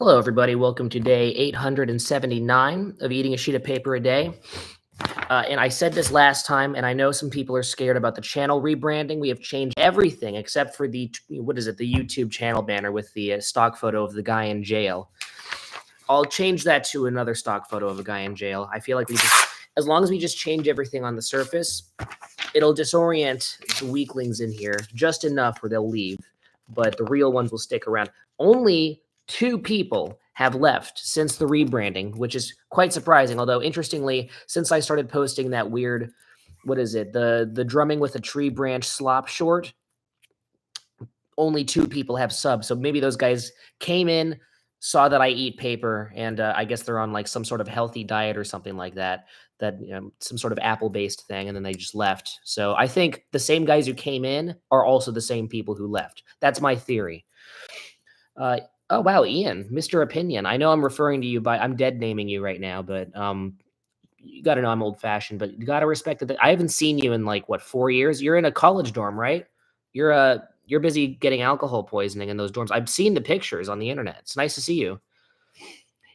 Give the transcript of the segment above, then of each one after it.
Hello, everybody. Welcome to day 879 of eating a sheet of paper a day. And I said this last time, and I know some people are scared about the channel rebranding. We have changed everything except for the YouTube channel banner with the stock photo of the guy in jail. I'll change that to another stock photo of a guy in jail. I feel like as long as we just change everything on the surface, it'll disorient the weaklings in here just enough where they'll leave, but the real ones will stick around. Only 2 people have left since the rebranding, which is quite surprising. Although, interestingly, since I started posting that weird, the drumming with a tree branch slop short, only 2 people have subbed. So maybe those guys came in, saw that I eat paper, and I guess they're on like some sort of healthy diet or something like that. Some sort of apple-based thing, and then they just left. So I think the same guys who came in are also the same people who left. That's my theory. Oh, wow, Ian, Mr. Opinion. I know I'm referring to you I'm dead naming you right now, but you got to know I'm old-fashioned, but you got to respect that. I haven't seen you in like, 4 years? You're in a college dorm, right? You're busy getting alcohol poisoning in those dorms. I've seen the pictures on the internet. It's nice to see you.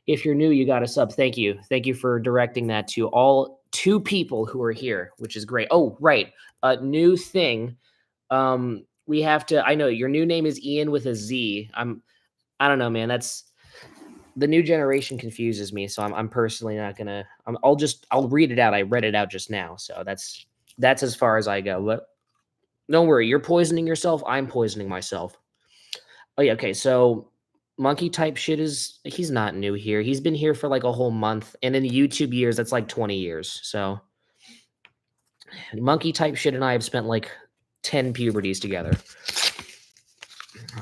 If you're new, you got a sub. Thank you. Thank you for directing that to all 2 people who are here, which is great. Oh, right. A new thing. We have to, I know your new name is Ian with a Z. I don't know, man. That's the new generation confuses me. So I'm personally not gonna, I'll read it out. I read it out just now. So that's as far as I go, but don't worry. You're poisoning yourself. I'm poisoning myself. Oh yeah. Okay. So monkey type shit he's not new here. He's been here for like a whole month. And in the YouTube years, that's like 20 years. So monkey type shit and I have spent like 10 puberties together.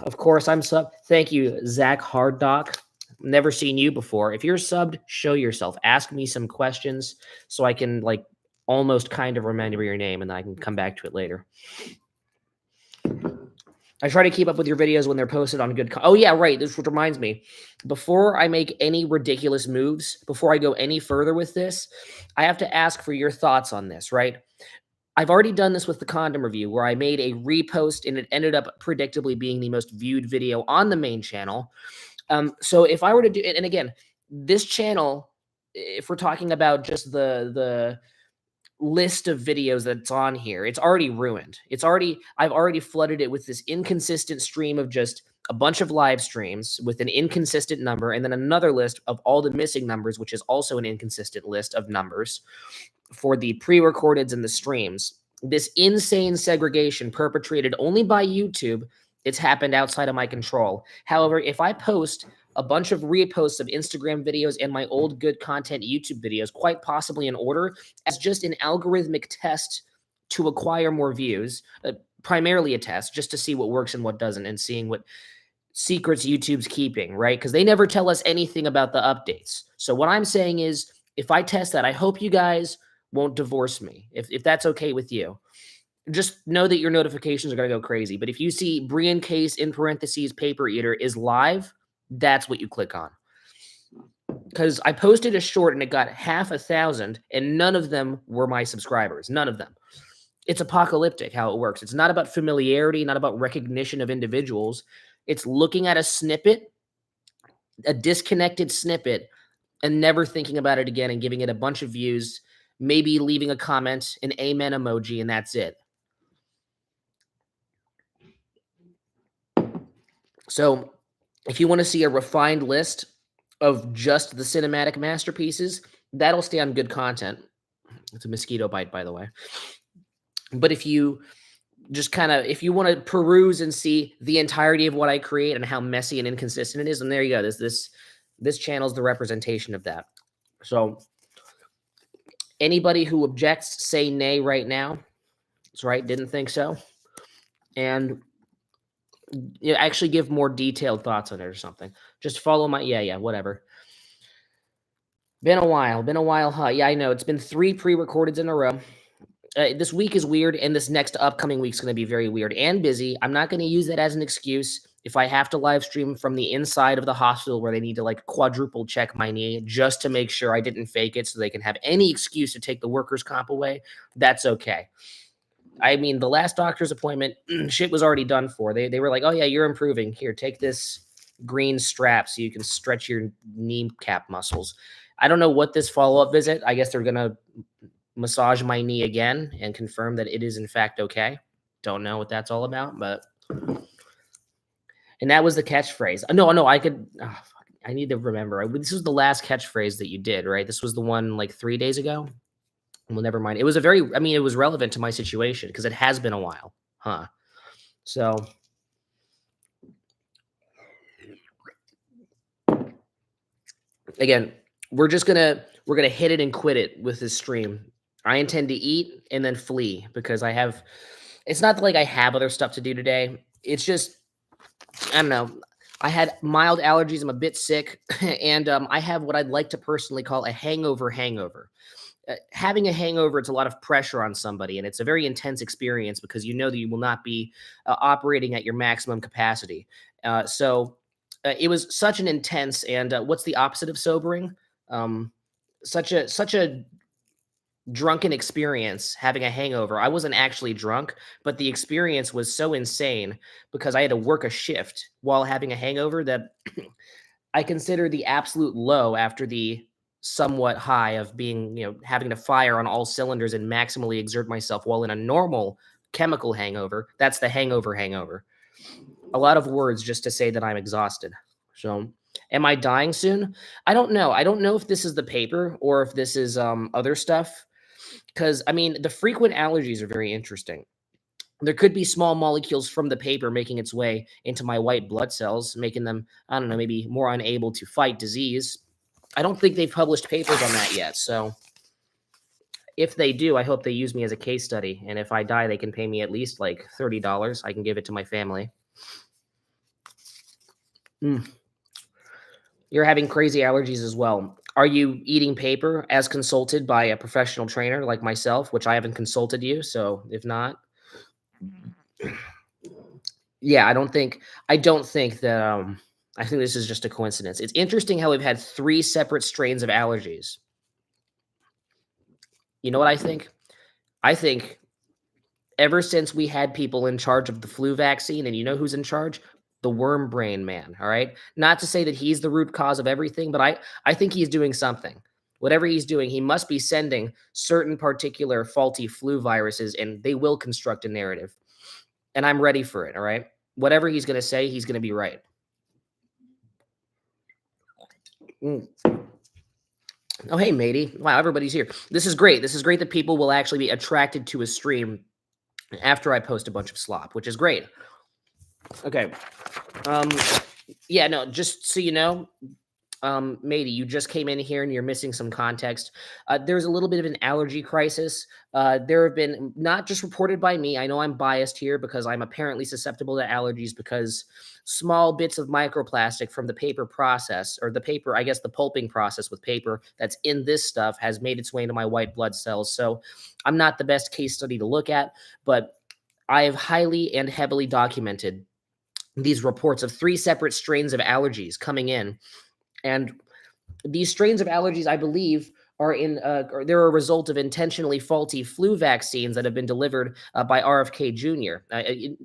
Of course, I'm sub. Thank you, Zach Harddock. Never seen you before. If you're subbed, show yourself. Ask me some questions so I can like almost kind of remember your name and then I can come back to it later. I try to keep up with your videos when they're posted on good. Oh yeah, right. This reminds me. Before I make any ridiculous moves, before I go any further with this, I have to ask for your thoughts on this, right? I've already done this with the condom review where I made a repost and it ended up predictably being the most viewed video on the main channel. So if I were to do it, and again, this channel, if we're talking about just the list of videos that's on here, it's already ruined. I've already flooded it with this inconsistent stream of just a bunch of live streams with an inconsistent number, and then another list of all the missing numbers, which is also an inconsistent list of numbers for the pre-recordeds and the streams. This insane segregation perpetrated only by YouTube, it's happened outside of my control. However, if I post a bunch of reposts of Instagram videos and my old good content YouTube videos, quite possibly in order, as just an algorithmic test to acquire more views, primarily a test, just to see what works and what doesn't, and seeing what secrets YouTube's keeping, right? Because they never tell us anything about the updates. So what I'm saying is, if I test that, I hope you guys won't divorce me, if that's okay with you. Just know that your notifications are going to go crazy. But if you see Brian Case in parentheses Paper Eater is live, that's what you click on. Because I posted a short and it got 500,000 and none of them were my subscribers. None of them. It's apocalyptic how it works. It's not about familiarity, not about recognition of individuals. It's looking at a snippet, a disconnected snippet, and never thinking about it again and giving it a bunch of views, maybe leaving a comment, an amen emoji, and that's it. So if you want to see a refined list of just the cinematic masterpieces, that'll stay on good content. It's a mosquito bite, by the way. But if you just if you want to peruse and see the entirety of what I create and how messy and inconsistent it is, and there you go. This channel is the representation of that. So anybody who objects, say nay right now. That's right. Didn't think so. And actually give more detailed thoughts on it or something. Just follow my, whatever. Been a while, huh? Yeah, I know. It's been 3 pre-recordeds in a row. This week is weird, and this next upcoming week's going to be very weird and busy. I'm not going to use that as an excuse. If I have to live stream from the inside of the hospital where they need to like quadruple check my knee just to make sure I didn't fake it so they can have any excuse to take the workers' comp away, that's okay. I mean, the last doctor's appointment, shit was already done for. They were like, oh, yeah, you're improving. Here, take this green strap so you can stretch your kneecap muscles. I don't know what this follow-up visit. I guess they're gonna massage my knee again and confirm that it is in fact okay. Don't know what that's all about, but and that was the catchphrase. No, no, I could. Oh, fuck, I need to remember. This was the last catchphrase that you did, right? This was the one like 3 days ago. Well, never mind. It was a very. I mean, it was relevant to my situation because it has been a while, huh? So again, we're gonna hit it and quit it with this stream. I intend to eat and then flee because I have. It's not like I have other stuff to do today. It's just I don't know. I had mild allergies. I'm a bit sick, and I have what I'd like to personally call a hangover. Hangover. Having a hangover, it's a lot of pressure on somebody, and it's a very intense experience because you know that you will not be operating at your maximum capacity. It was such an intense and what's the opposite of sobering? Um, such a drunken experience having a hangover. I wasn't actually drunk, but the experience was so insane because I had to work a shift while having a hangover that I consider the absolute low after the somewhat high of being, having to fire on all cylinders and maximally exert myself while in a normal chemical hangover. That's the hangover hangover. A lot of words just to say that I'm exhausted. So, am I dying soon? I don't know. I don't know if this is the paper or if this is other stuff. Because, I mean, the frequent allergies are very interesting. There could be small molecules from the paper making its way into my white blood cells, making them, I don't know, maybe more unable to fight disease. I don't think they've published papers on that yet. So if they do, I hope they use me as a case study. And if I die, they can pay me at least like $30. I can give it to my family. You're having crazy allergies as well. Are you eating paper as consulted by a professional trainer like myself, which I haven't consulted you? So if not, yeah, I don't think that I think this is just a coincidence. It's interesting how we've had 3 separate strains of allergies. You know what I think? I think ever since we had people in charge of the flu vaccine, and you know who's in charge? The worm brain man, all right? Not to say that he's the root cause of everything, but I think he's doing something. Whatever he's doing, he must be sending certain particular faulty flu viruses, and they will construct a narrative. And I'm ready for it, all right? Whatever he's going to say, he's going to be right. Oh, hey, matey. Wow, everybody's here. This is great. This is great that people will actually be attracted to a stream after I post a bunch of slop, which is great. Okay. Yeah, no, just so you know, matey, you just came in here and you're missing some context. There's a little bit of an allergy crisis. There have been, not just reported by me, I know I'm biased here because I'm apparently susceptible to allergies because small bits of microplastic from the paper process, or the paper, I guess the pulping process with paper that's in this stuff has made its way into my white blood cells. So I'm not the best case study to look at, but I have highly and heavily documented these reports of 3 separate strains of allergies coming in. And these strains of allergies, I believe, are or they're a result of intentionally faulty flu vaccines that have been delivered by RFK Jr.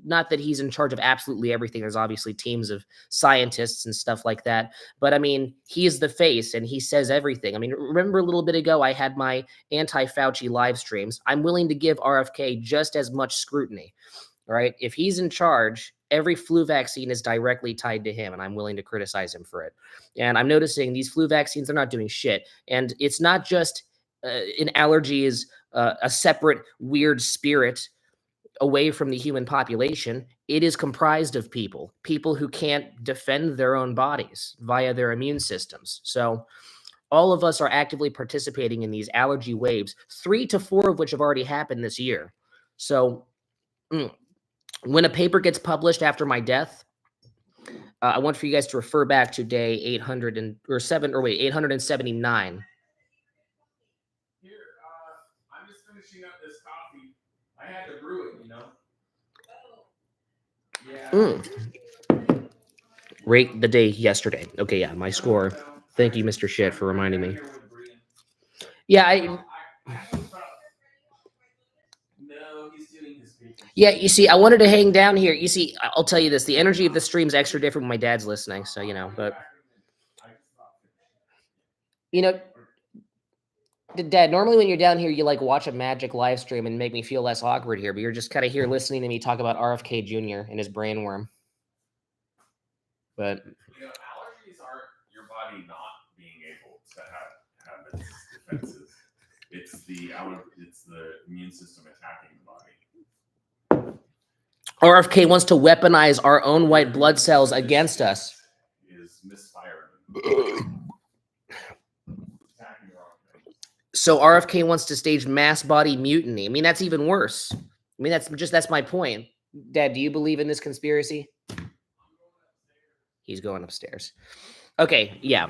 Not that he's in charge of absolutely everything. There's obviously teams of scientists and stuff like that. But I mean, he is the face and he says everything. I mean, remember a little bit ago, I had my anti-Fauci live streams. I'm willing to give RFK just as much scrutiny. All right. If he's in charge, every flu vaccine is directly tied to him, and I'm willing to criticize him for it. And I'm noticing these flu vaccines are not doing shit. And it's not just an allergy is a separate weird spirit away from the human population. It is comprised of people who can't defend their own bodies via their immune systems. So all of us are actively participating in these allergy waves, 3 to 4 of which have already happened this year. So when a paper gets published after my death, I want for you guys to refer back to day 879. Here, I'm just finishing up this coffee. I had to brew it, you know. Yeah. Rate the day yesterday. Okay, yeah, my score. Thank you, Mr. Shit, for reminding me. Yeah, No, he's doing his video. Yeah, you see, I wanted to hang down here. You see, I'll tell you this: the energy of the stream's extra different when my dad's listening. So you know, but you know, Dad. Normally, when you're down here, you like watch a magic live stream and make me feel less awkward here. But you're just kind of here listening to me talk about RFK Jr. and his brainworm. But allergies aren't your body not being able to have its defenses. It's the immune system attacking the body. RFK wants to weaponize our own white blood cells against us. Is misfiring. So RFK wants to stage mass body mutiny. I mean, that's even worse. I mean, that's my point. Dad, do you believe in this conspiracy? He's going upstairs. Okay, yeah.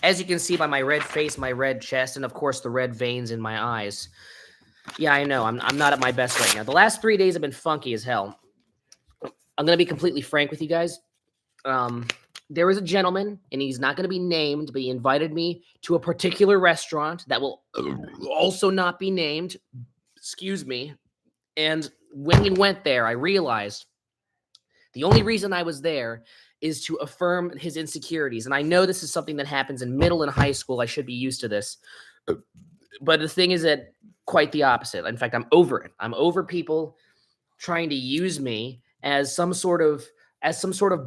As you can see by my red face, my red chest, and of course the red veins in my eyes. Yeah, I know. I'm not at my best right now. The last 3 days have been funky as hell. I'm going to be completely frank with you guys. There was a gentleman, and he's not going to be named, but he invited me to a particular restaurant that will also not be named. Excuse me. And when he went there, I realized the only reason I was there is to affirm his insecurities. And I know this is something that happens in middle and high school. I should be used to this. But the thing is that quite the opposite. In fact, I'm over it. I'm over people trying to use me as some sort of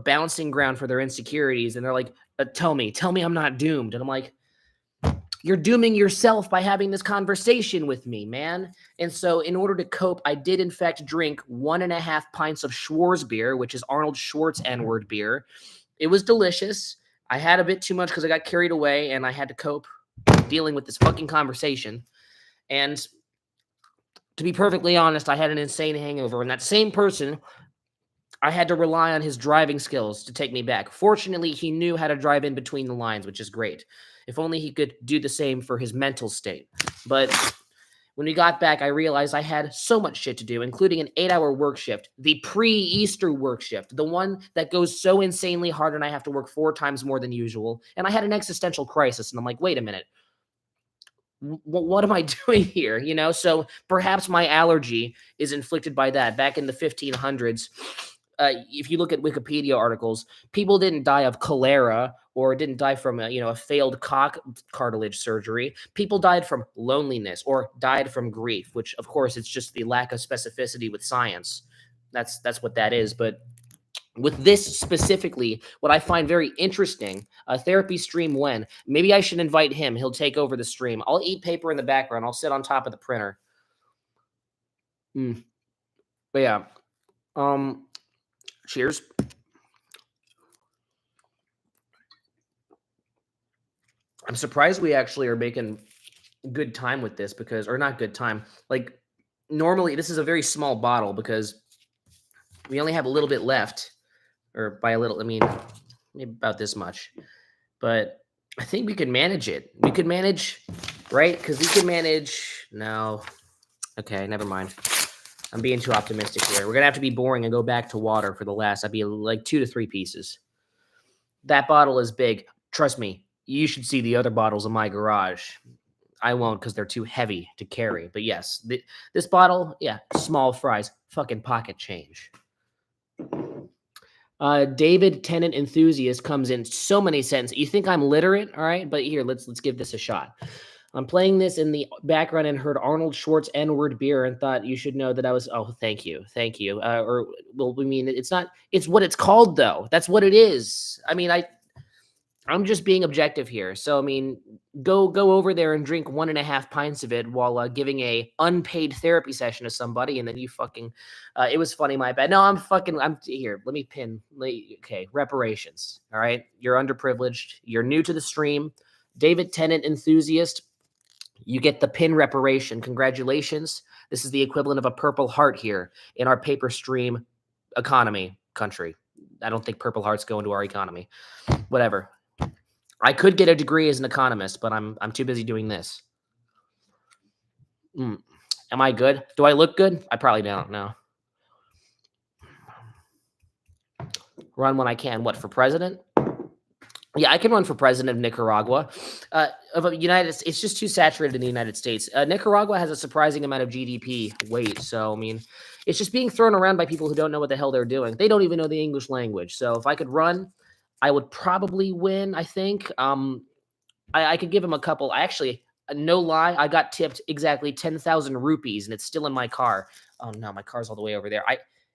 bouncing ground for their insecurities. And they're like, tell me I'm not doomed. And I'm like, you're dooming yourself by having this conversation with me, man. And so in order to cope, I did in fact drink 1.5 pints of Schwarz beer, which is Arnold Schwartz N-word beer. It was delicious. I had a bit too much because I got carried away and I had to cope dealing with this fucking conversation. And to be perfectly honest, I had an insane hangover. And that same person, I had to rely on his driving skills to take me back. Fortunately, he knew how to drive in between the lines, which is great. If only he could do the same for his mental state. But when we got back, I realized I had so much shit to do, including an 8-hour work shift, the pre-Easter work shift, the one that goes so insanely hard and I have to work 4 times more than usual. And I had an existential crisis, and I'm like, wait a minute. What am I doing here? You know, so perhaps my allergy is inflicted by that. Back in the 1500s, if you look at Wikipedia articles, people didn't die of cholera or didn't die from a failed cock cartilage surgery. People died from loneliness or died from grief, which of course it's just the lack of specificity with science. That's what that is. But with this specifically, what I find very interesting, a therapy stream when, maybe I should invite him. He'll take over the stream. I'll eat paper in the background. I'll sit on top of the printer. But yeah. Cheers. I'm surprised we actually are making good time with this because, or not good time. Like normally this is a very small bottle because we only have a little bit left. Or by a little, I mean, maybe about this much. But I think we could manage it. We could manage, right? Because we could manage. No. Okay, never mind. I'm being too optimistic here. We're going to have to be boring and go back to water for the last. I'd be like 2 to 3 pieces. That bottle is big. Trust me, you should see the other bottles in my garage. I won't because they're too heavy to carry. But yes, this bottle, yeah, small fries, fucking pocket change. David Tennant Enthusiast comes in so many sentences. You think I'm literate, all right? But here, let's give this a shot. I'm playing this in the background and heard Arnold Schwartz N-word beer and thought you should know that I was. Oh, thank you. It's what it's called though. That's what it is. I mean, I'm just being objective here. So I mean, go over there and drink 1.5 pints of it while giving a unpaid therapy session to somebody, and then you fucking. It was funny, my bad. No, I'm here. Let me pin. Okay, reparations. All right, you're underprivileged. You're new to the stream, David Tennant Enthusiast. You get the pin reparation. Congratulations. This is the equivalent of a Purple Heart here in our paper stream economy country. I don't think Purple Hearts go into our economy. Whatever. I could get a degree as an economist, but I'm too busy doing this. Am I good? Do I look good? I probably don't know. Run when I can. What, for president? Yeah, I can run for president of Nicaragua. Of a United States, it's just too saturated in the United States. Nicaragua has a surprising amount of GDP weight. So, I mean, it's just being thrown around by people who don't know what the hell they're doing. They don't even know the English language. So if I could run, I would probably win, I think. I could give him a couple. I actually, no lie, I got tipped exactly 10,000 rupees, and it's still in my car. Oh no, my car's all the way over there.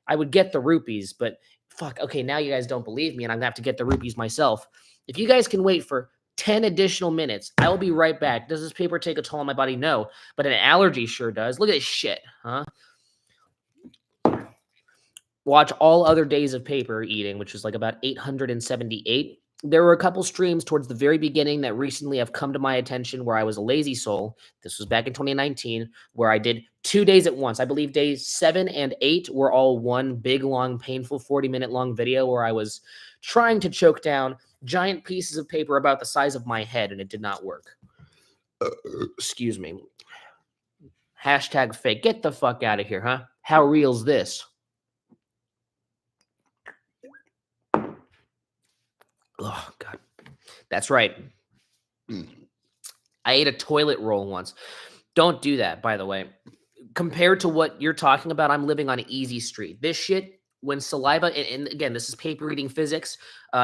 I would get the rupees, but fuck. Okay, now you guys don't believe me, and I'm gonna have to get the rupees myself. If you guys can wait for 10 additional minutes, I will be right back. Does this paper take a toll on my body? No, but an allergy sure does. Look at this shit, huh? Watch all other days of paper eating, which was like about 878. There were a couple streams towards the very beginning that recently have come to my attention where I was a lazy soul. This was back in 2019, where I did 2 days at once. I believe days 7 and 8 were all one big, long, painful 40-minute long video where I was trying to choke down giant pieces of paper about the size of my head, and it did not work. Excuse me. Hashtag fake. Get the fuck out of here, huh? How real's this? Oh, God. That's right. I ate a toilet roll once. Don't do that, by the way. Compared to what you're talking about, I'm living on Easy Street. This shit, when saliva, and again, this is paper eating physics.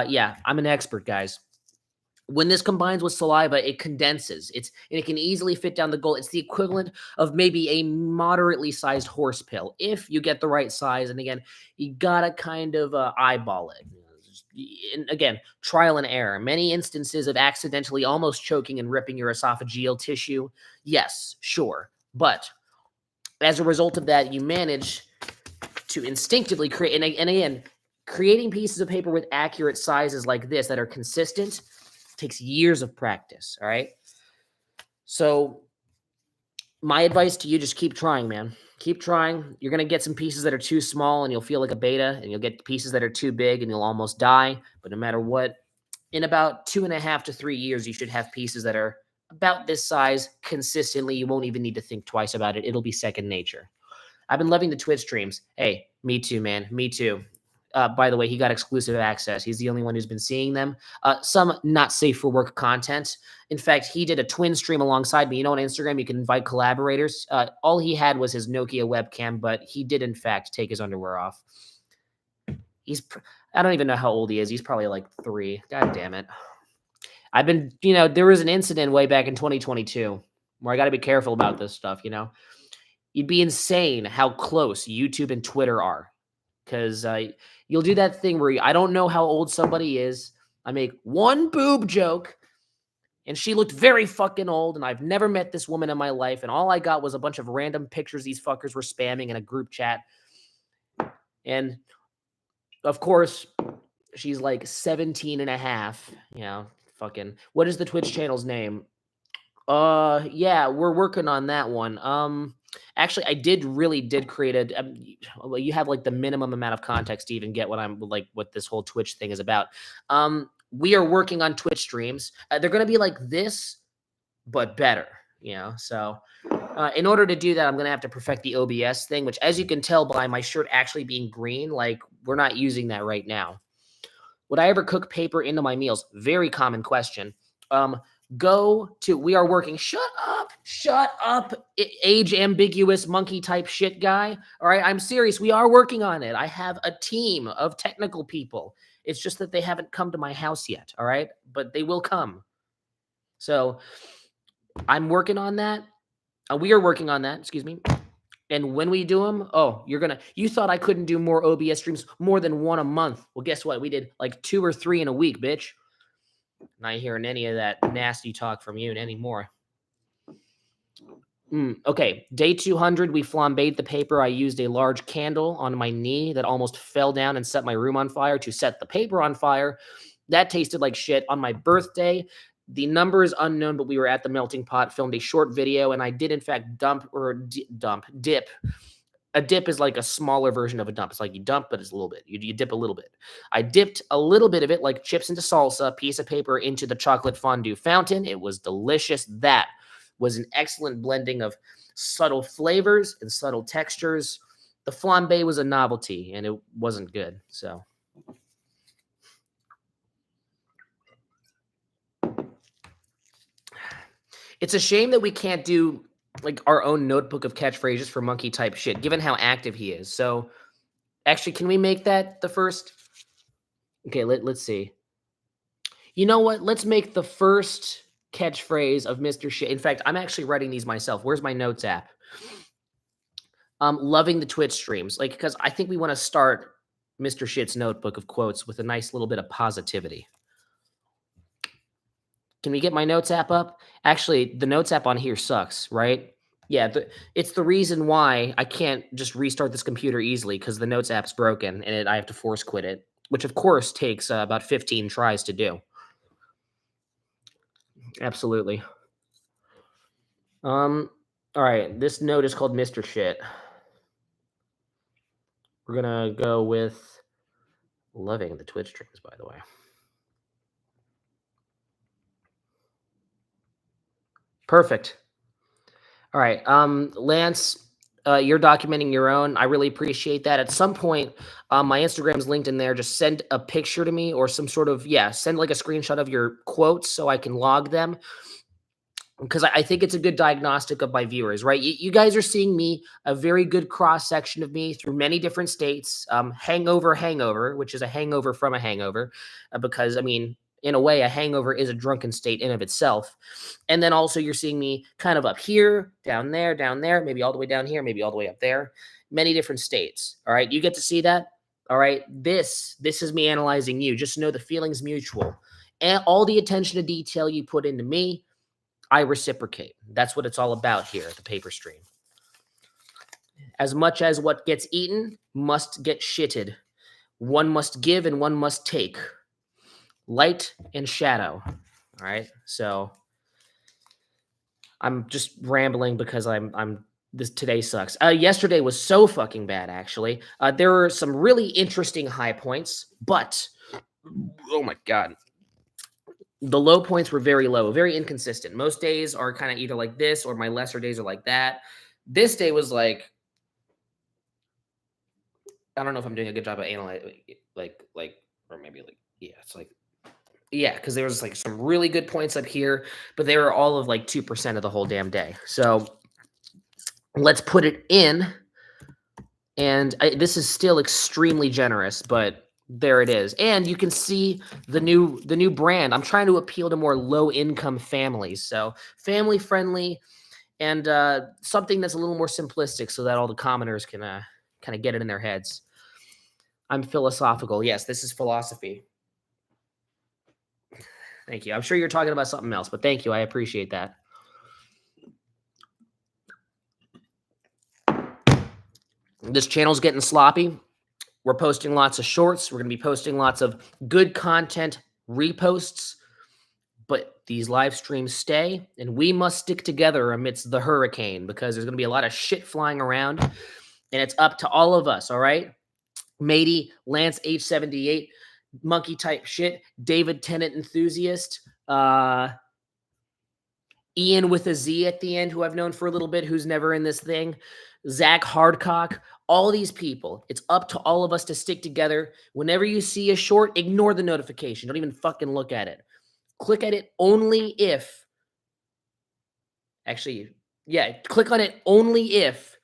Yeah, I'm an expert, guys. When this combines with saliva, it condenses. And it can easily fit down the gullet. It's the equivalent of maybe a moderately sized horse pill if you get the right size. And again, you gotta kind of eyeball it. And again, trial and error. Many instances of accidentally almost choking and ripping your esophageal tissue. Yes, sure. But as a result of that, you manage to instinctively create, and again, creating pieces of paper with accurate sizes like this that are consistent takes years of practice, all right? So my advice to you, just keep trying, man. Keep trying. You're going to get some pieces that are too small and you'll feel like a beta, and you'll get pieces that are too big and you'll almost die. But no matter what, in about 2.5 to 3 years, you should have pieces that are about this size consistently. You won't even need to think twice about it. It'll be second nature. I've been loving the Twitch streams. Hey, me too, man. Me too. By the way, he got exclusive access. He's the only one who's been seeing them. Some not safe for work content. In fact, he did a twin stream alongside me. You know, on Instagram, you can invite collaborators. All he had was his Nokia webcam, but he did, in fact, take his underwear off. I don't even know how old he is. He's probably like 3. God damn it. I've been, there was an incident way back in 2022 where I got to be careful about this stuff, You'd be insane how close YouTube and Twitter are. Because you'll do that thing where I don't know how old somebody is. I make one boob joke, and she looked very fucking old, and I've never met this woman in my life, and all I got was a bunch of random pictures these fuckers were spamming in a group chat. And, of course, she's like 17 and a half. Fucking. What is the Twitch channel's name? Yeah, we're working on that one. Actually, I did create well, you have like the minimum amount of context to even get what this whole Twitch thing is about. We are working on Twitch streams. They're going to be like this, but better, So, in order to do that, I'm going to have to perfect the OBS thing, which, as you can tell by my shirt actually being green, like we're not using that right now. Would I ever cook paper into my meals? Very common question. We are working. Shut up, age ambiguous monkey type shit guy. All right, I'm serious. We are working on it. I have a team of technical people. It's just that they haven't come to my house yet. All right, but they will come. So I'm working on that. We are working on that. Excuse me. And when we do them, you thought I couldn't do more OBS streams more than one a month. Well, guess what? We did like 2 or 3 in a week, bitch. Not hearing any of that nasty talk from you anymore. Okay, day 200, we flambéed the paper. I used a large candle on my knee that almost fell down and set my room on fire to set the paper on fire. That tasted like shit. On my birthday, the number is unknown, but we were at the melting pot, filmed a short video, and I did, in fact, dip. A dip is like a smaller version of a dump. It's like you dump, but it's a little bit. You dip a little bit. I dipped a little bit of it, like chips into salsa, piece of paper into the chocolate fondue fountain. It was delicious. That was an excellent blending of subtle flavors and subtle textures. The flambe was a novelty, and it wasn't good. So, it's a shame that we can't do like our own notebook of catchphrases for monkey type shit, given how active he is. So actually, can we make that the first? Okay, let's see. You know what? Let's make the first catchphrase of Mr. Shit. In fact, I'm actually writing these myself. Where's my notes app? Loving the Twitch streams. Like, because I think we want to start Mr. Shit's notebook of quotes with a nice little bit of positivity. Can we get my notes app up? Actually, the notes app on here sucks, right? Yeah, it's the reason why I can't just restart this computer easily, because the notes app's broken and I have to force quit it, which of course takes about 15 tries to do. Absolutely. All right, this note is called Mr. Shit. We're gonna go with loving the Twitch streams, by the way. Perfect. All right. Lance, you're documenting your own. I really appreciate that. At some point, my Instagram's linked in there. Just send a picture to me or some sort of, send like a screenshot of your quotes so I can log them. Because I think it's a good diagnostic of my viewers, right? You guys are seeing me, a very good cross section of me through many different states. Hangover, which is a hangover from a hangover, because I mean, in a way, a hangover is a drunken state in of itself. And then also you're seeing me kind of up here, down there, maybe all the way down here, maybe all the way up there, many different states. All right, you get to see that. All right, this is me analyzing you. Just know the feeling's mutual, and all the attention to detail you put into me, I reciprocate. That's what it's all about here at the paper stream. As much as what gets eaten must get shitted. One must give and one must take. Light and shadow. All right. So I'm just rambling because this today sucks. Yesterday was so fucking bad, actually. There were some really interesting high points, but oh my God. The low points were very low, very inconsistent. Most days are kind of either like this or my lesser days are like that. This day was like, I don't know if I'm doing a good job of analyzing, or maybe like, it's like, because there was like some really good points up here, but they were all of like 2% of the whole damn day. So let's put it in. And this is still extremely generous, but there it is. And you can see the new brand. I'm trying to appeal to more low income families. So family friendly and something that's a little more simplistic so that all the commoners can kind of get it in their heads. I'm philosophical. Yes, this is philosophy. Thank you. I'm sure you're talking about something else, but thank you. I appreciate that. This channel's getting sloppy. We're posting lots of shorts. We're going to be posting lots of good content reposts, but these live streams stay, and we must stick together amidst the hurricane because there's going to be a lot of shit flying around, and it's up to all of us, all right? Matey, Lance H78, monkey type shit, David Tennant enthusiast, Ian with a Z at the end, who I've known for a little bit, who's never in this thing, Zach Hardcock, all these people. It's up to all of us to stick together. Whenever you see a short, ignore the notification. Don't even fucking look at it. Click at it only if, click on it only if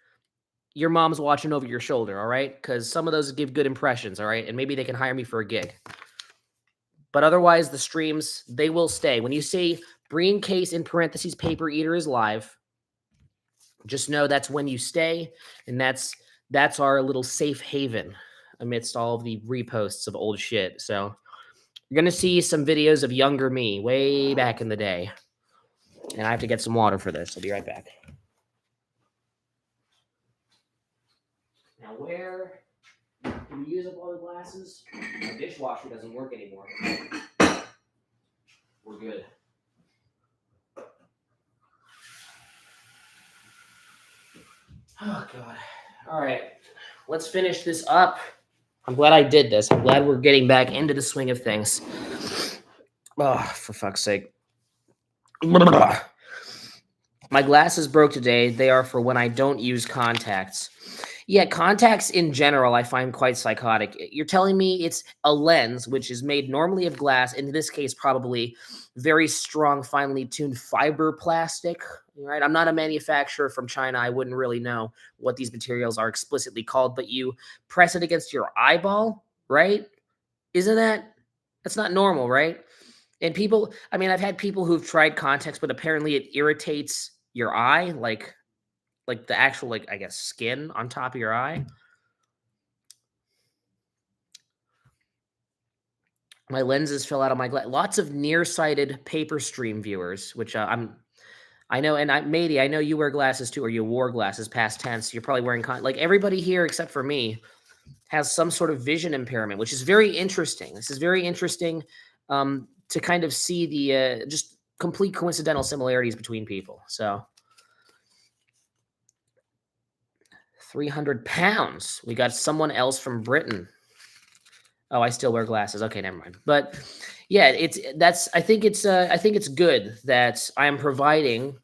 your mom's watching over your shoulder, all right? Because some of those give good impressions, all right? And maybe they can hire me for a gig. But otherwise, the streams, they will stay. When you see Breen Case in parentheses, Paper Eater is live, just know that's when you stay, and that's our little safe haven amidst all of the reposts of old shit. So you're going to see some videos of younger me way back in the day. And I have to get some water for this. I'll be right back. Now, where can we use up all the glasses? My dishwasher doesn't work anymore. We're good. Oh, God. All right. Let's finish this up. I'm glad I did this. I'm glad we're getting back into the swing of things. Oh, for fuck's sake. My glasses broke today. They are for when I don't use contacts. Yeah, contacts in general, I find quite psychotic. You're telling me it's a lens, which is made normally of glass, in this case, probably very strong, finely tuned fiber plastic, right? I'm not a manufacturer from China. I wouldn't really know what these materials are explicitly called, but you press it against your eyeball, right? Isn't that's not normal, right? And people, I mean, I've had people who've tried contacts, but apparently it irritates your eye, like the actual, like, I guess, skin on top of your eye. My lenses fell out of my glass. Lots of nearsighted paper stream viewers, which I know, and Matey, I know you wear glasses too, or you wore glasses past tense. You're probably wearing like everybody here except for me has some sort of vision impairment, which is very interesting. This is very interesting to kind of see the just complete coincidental similarities between people. So 300 pounds. We got someone else from Britain. Oh, I still wear glasses. Okay, never mind. But yeah, I think it's good that I am providing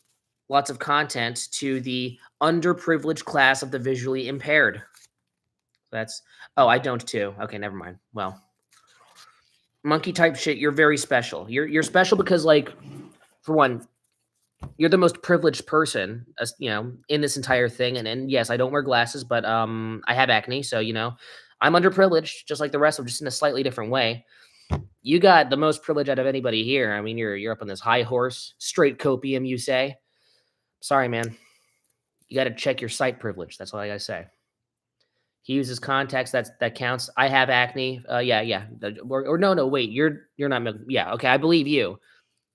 lots of content to the underprivileged class of the visually impaired. That's oh, I don't too. Okay, never mind. Well, monkey type shit, you're very special. You're special because, like, for one, you're the most privileged person, in this entire thing. And yes, I don't wear glasses, but I have acne, so I'm underprivileged, just like the rest of them, just in a slightly different way. You got the most privilege out of anybody here. I mean, you're up on this high horse, straight copium, you say. Sorry, man. You got to check your sight privilege. That's all I gotta say. He uses contacts. That counts. I have acne. Yeah. Or no, wait. You're not. Yeah. Okay. I believe you.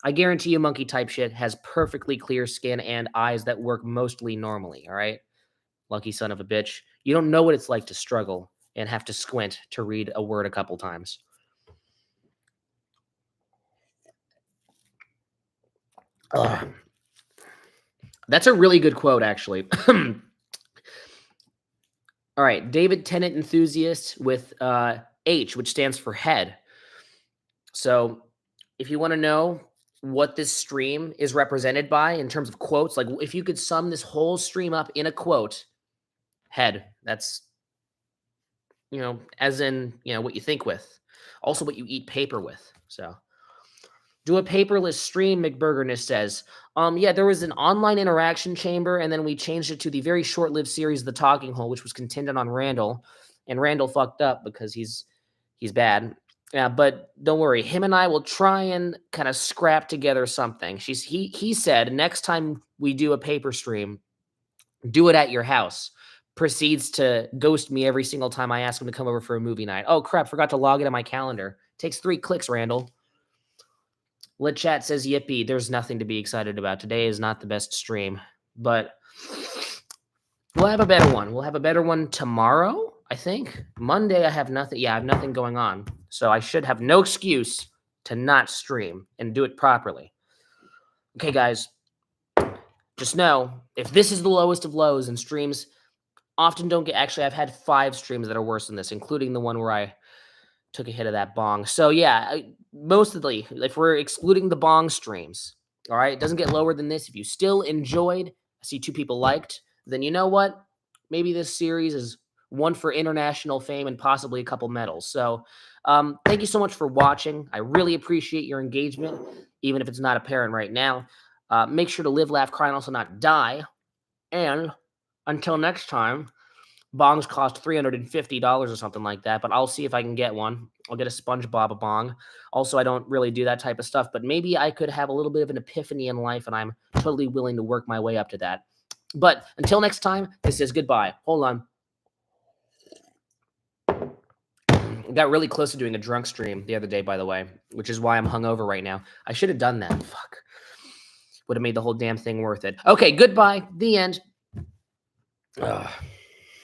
I guarantee you, monkey type shit has perfectly clear skin and eyes that work mostly normally. All right. Lucky son of a bitch. You don't know what it's like to struggle and have to squint to read a word a couple times. Ugh. That's a really good quote, actually. All right, David Tennant enthusiast with H, which stands for head. So if you want to know what this stream is represented by in terms of quotes, like if you could sum this whole stream up in a quote, head, that's, as in, what you think with, also what you eat paper with. So do a paperless stream, McBurgerness says. Yeah, there was an online interaction chamber, and then we changed it to the very short-lived series, The Talking Hole, which was contingent on Randall, and Randall fucked up because he's bad. Yeah, but don't worry, him and I will try and kind of scrap together something. He said next time we do a paper stream, do it at your house. Proceeds to ghost me every single time I ask him to come over for a movie night. Oh crap, forgot to log it in my calendar. Takes 3 clicks, Randall. Lit Chat says, yippee, there's nothing to be excited about. Today is not the best stream, but we'll have a better one. We'll have a better one tomorrow, I think. Monday, I have nothing. Yeah, I have nothing going on. So I should have no excuse to not stream and do it properly. Okay, guys, just know, if this is the lowest of lows, and streams often don't get, actually, I've had 5 streams that are worse than this, including the one where I took a hit of that bong. So yeah, mostly, if we're excluding the bong streams, all right, it doesn't get lower than this. If you still enjoyed, I see 2 people liked, then you know what? Maybe this series is one for international fame and possibly a couple medals. So thank you so much for watching. I really appreciate your engagement, even if it's not apparent right now. Make sure to live, laugh, cry, and also not die. And until next time, bongs cost $350 or something like that, but I'll see if I can get one. I'll get a SpongeBob bong. Also, I don't really do that type of stuff, but maybe I could have a little bit of an epiphany in life, and I'm totally willing to work my way up to that. But until next time, this is goodbye. Hold on. I got really close to doing a drunk stream the other day, by the way, which is why I'm hungover right now. I should have done that. Fuck. Would have made the whole damn thing worth it. Okay, goodbye. The end. Ugh.